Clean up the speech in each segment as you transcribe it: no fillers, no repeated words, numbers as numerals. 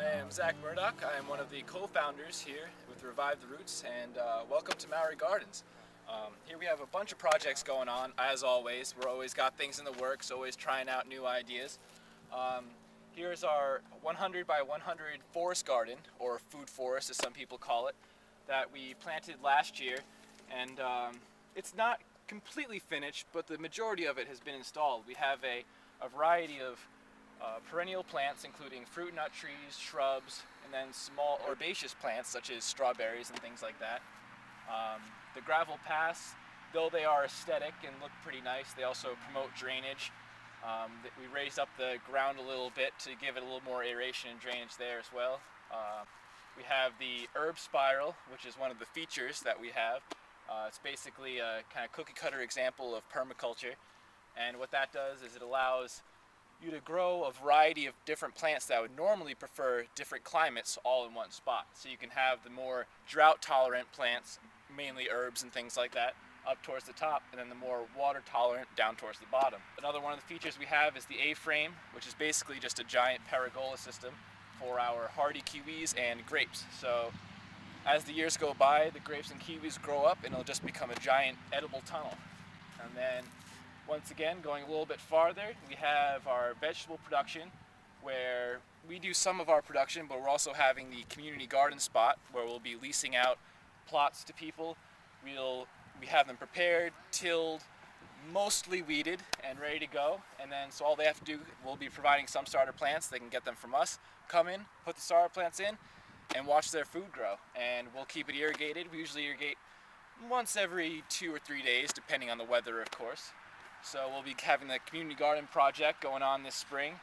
I am Zach Murdoch. I am one of the co-founders here with Revive the Roots, and welcome to Maori Gardens. Here we have a bunch of projects going on, as always. We're always got things in the works, always trying out new ideas. Here's our 100 by 100 forest garden, or food forest as some people call it, that we planted last year. And it's not completely finished, but the majority of it has been installed. We have a variety of perennial plants, including fruit and nut trees, shrubs, and then small herbaceous plants such as strawberries and things like that. The gravel paths, though they are aesthetic and look pretty nice, they also promote drainage. We raised up the ground a little bit to give it a little more aeration and drainage there as well. We have the herb spiral, which is one of the features that we have. It's basically a kind of cookie cutter example of permaculture, and what that does is it allows you to grow a variety of different plants that would normally prefer different climates all in one spot. So you can have the more drought tolerant plants, mainly herbs and things like that, up towards the top, and then the more water tolerant down towards the bottom. Another one of the features we have is the A-frame, which is basically just a giant pergola system for our hardy kiwis and grapes. So as the years go by, the grapes and kiwis grow up and it'll just become a giant edible tunnel. And then once again, going a little bit farther, we have our vegetable production, where we do some of our production, but we're also having the community garden spot where we'll be leasing out plots to people. We have them prepared, tilled, mostly weeded and ready to go, and then so all they have to do, we'll be providing some starter plants. They can get them from us, come in, put the starter plants in, and watch their food grow. And we'll keep it irrigated. We usually irrigate once every 2 or 3 days, depending on the weather, of course. So we'll be having the community garden project going on this spring.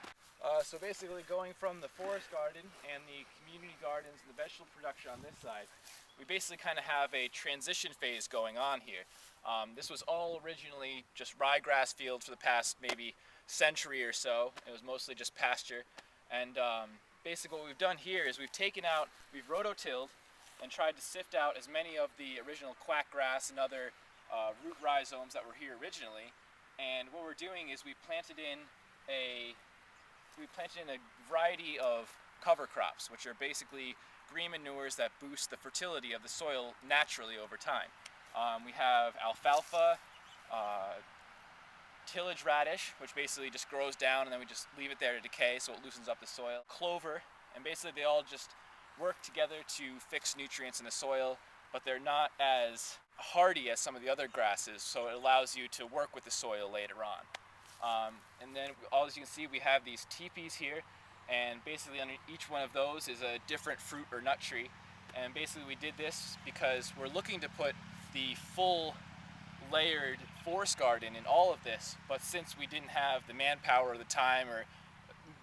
So basically going from the forest garden and the community gardens and the vegetable production on this side, we basically kind of have a transition phase going on here. This was all originally just ryegrass fields for the past maybe century or so. It was mostly just pasture. And basically what we've done here is we've rototilled and tried to sift out as many of the original quackgrass and other root rhizomes that were here originally. And what we're doing is we planted in a variety of cover crops, which are basically green manures that boost the fertility of the soil naturally over time. We have alfalfa, tillage radish, which basically just grows down and then we just leave it there to decay so it loosens up the soil. Clover, and basically they all just work together to fix nutrients in the soil, but they're not as hardy as some of the other grasses, so it allows you to work with the soil later on. And then, as you can see, we have these teepees here, and basically under each one of those is a different fruit or nut tree. And basically we did this because we're looking to put the full layered forest garden in all of this, but since we didn't have the manpower or the time or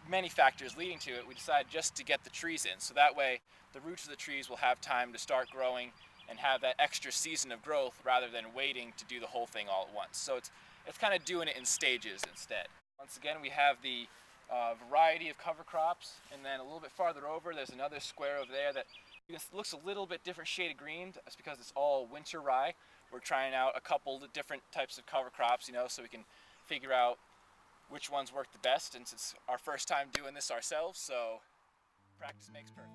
many factors leading to it, we decided just to get the trees in. So that way the roots of the trees will have time to start growing and have that extra season of growth rather than waiting to do the whole thing all at once. So it's kind of doing it in stages instead. Once again, we have the variety of cover crops, and then a little bit farther over there's another square over there that looks a little bit different shade of green. That's because it's all winter rye. We're trying out a couple of different types of cover crops, so we can figure out which ones work the best, and it's our first time doing this ourselves, so practice makes perfect.